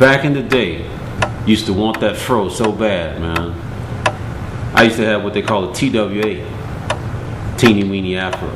Back in the day, used to want that fro so bad, man. I used to have what they call a TWA, teeny weeny afro.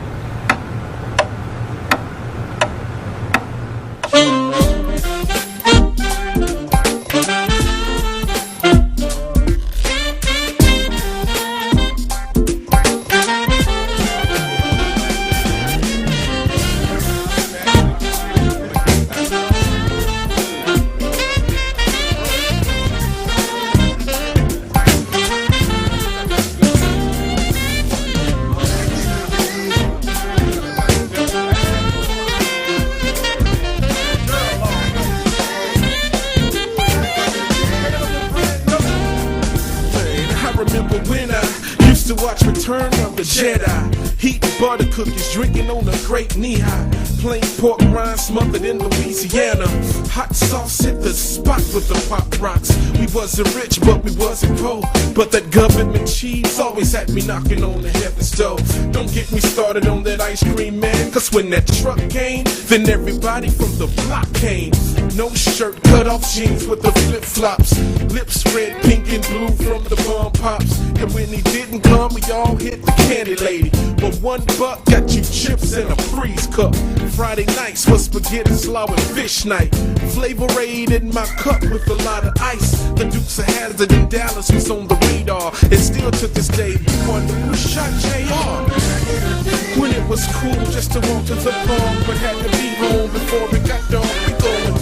Cookies drinking on a great knee-high, plain pork rind smothered in Louisiana. Hot sauce hit the spot with the pop rocks. We wasn't rich, but we wasn't poor. But that government cheese always had me knocking on the heaven's door. Don't get me started on that ice cream, man, cause when that truck came, then everybody from the block came. No shirt, cut off jeans with the flip-flops, lips red, pink, and blue from the bomb pops. And when he didn't come, we all hit the candy lady. But $1 got you chips and a freeze cup. Friday nights was spaghetti, slaw, and fish night. Flavor Aid in my cup with a lot of ice. The Dukes of Hazzard in Dallas was on the radar. And still to this day, we wonder who shot JR. When it was cool just to walk to the park, but had to be home before it got dark. We going.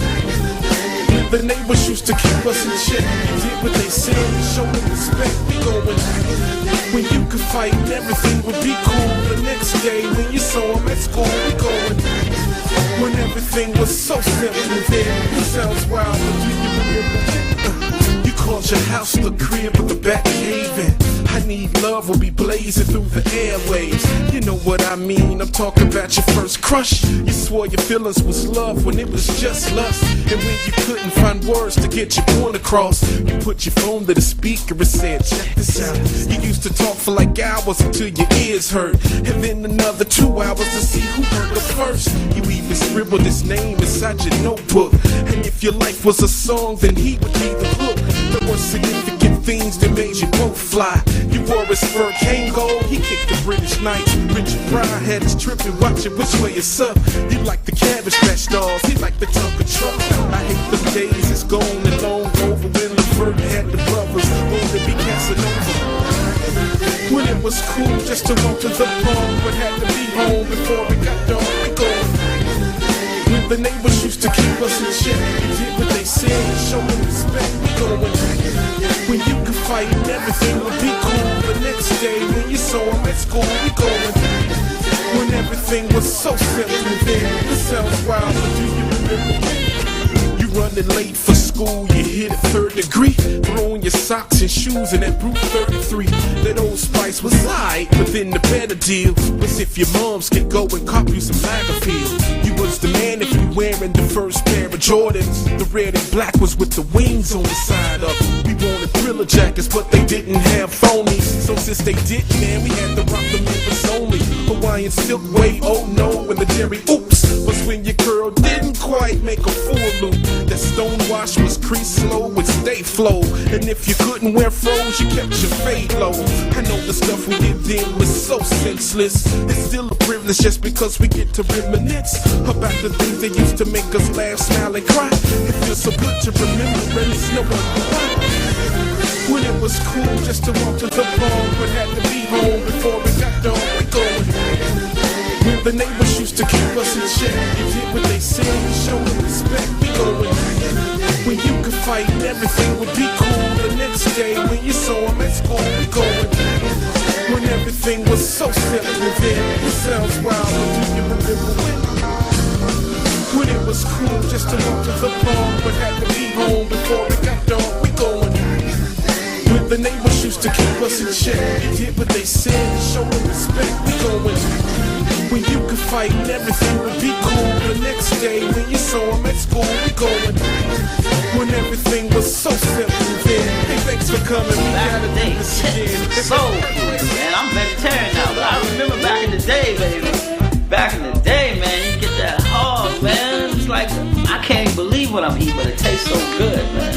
The neighbors used to keep us in check. You did what they said and show them respect. We going. When you could fight and everything would be cool. The next day when you saw them at school, we going. When everything was so simple then. It sounds wild, but do you remember? You called your house the crib with the back caving. I need love will be blazing through the airwaves. You know what I mean, I'm talking about your first crush. You swore your feelings was love when it was just lust. And when you couldn't find words to get your point across, you put your phone to the speaker and said, check this out. You used to talk for like hours until your ears hurt. And then another 2 hours to see who heard the first. You even scribbled his name inside your notebook. And if your life was a song, then he would be the hook. There were significant things that made you both fly. You wore his fur cane gold, he kicked the British Knights. Richard Pryor had his tripping, watching which way it's up. You like the Cabbage Patch Dolls, he like the Tonka truck. I hate them days, it's gone and long over. When Levert had the brothers, only be Casanova. When it was cool just to walk to the park, but had to be home before it got dark. We going. When the neighbors used to keep us in check, you did what they said and show them respect. We going. When you could fight and everything would be cool. The next day when you saw him at school, we going. When everything was so simple then. It sounds wild, but do you remember? You running late for school, you hit a 3rd degree. Throwing your socks and shoes in that Brute 33. That Old Spice was alright, but then the better deal was if your moms could go and cop you some Lagerfeld. You was the man if you wearing the first pair of Jordans. The red and black was with the wings on the side of them. We wanted Thriller jackets, but they didn't have phonies. So since they didn't, man, we had to rock the members only. Hawaiian silk way, oh no, and the Jerry oops was when your girl didn't quite make a full loop. That stonewash was crease slow with stay flow. And if you couldn't wear froze, you kept your fade low. I know the stuff we did then was so senseless. It's still a privilege just because we get to reminisce about the things that used to make us laugh, smile, and cry. It feels so good to remember, and it's no wonder why. When it was cool just to walk to the park, but had to be home before it got dark. We going. When the neighbors used to keep us in check, you did what they said and show them respect. We going. When you could fight and everything would be cool. The next day when you saw him at school, we going. When everything was so simple then. It sounds wild, but do you remember when it was cool just to walk to the park, but had to be home before it got dark? We going. When the neighbors used to keep us in check, you did what they said and show them respect. We going. When you could fight and everything would be cool. The next day when you saw him at school, we going. When everything was so simple then. Hey, thanks for coming. Back in the day, so man, I'm vegetarian now, but I remember back in the day, baby. Back in the day, man, you get that hog, man. It's like I can't believe what I'm eating, but it tastes so good, man.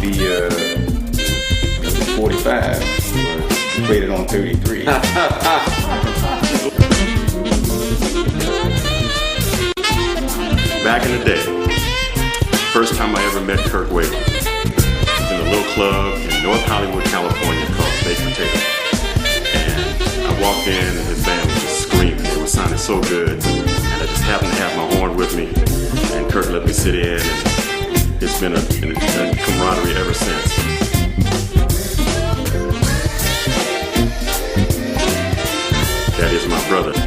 You took the 45, you played it on 33. Back in the day, first time I ever met Kirk Whalum, in a little club in North Hollywood, California called Baked Potato. And I walked in and his band was just screaming. It was sounding so good. And I just happened to have my horn with me. And Kirk let me sit in. And it's been a camaraderie ever since. That is my brother.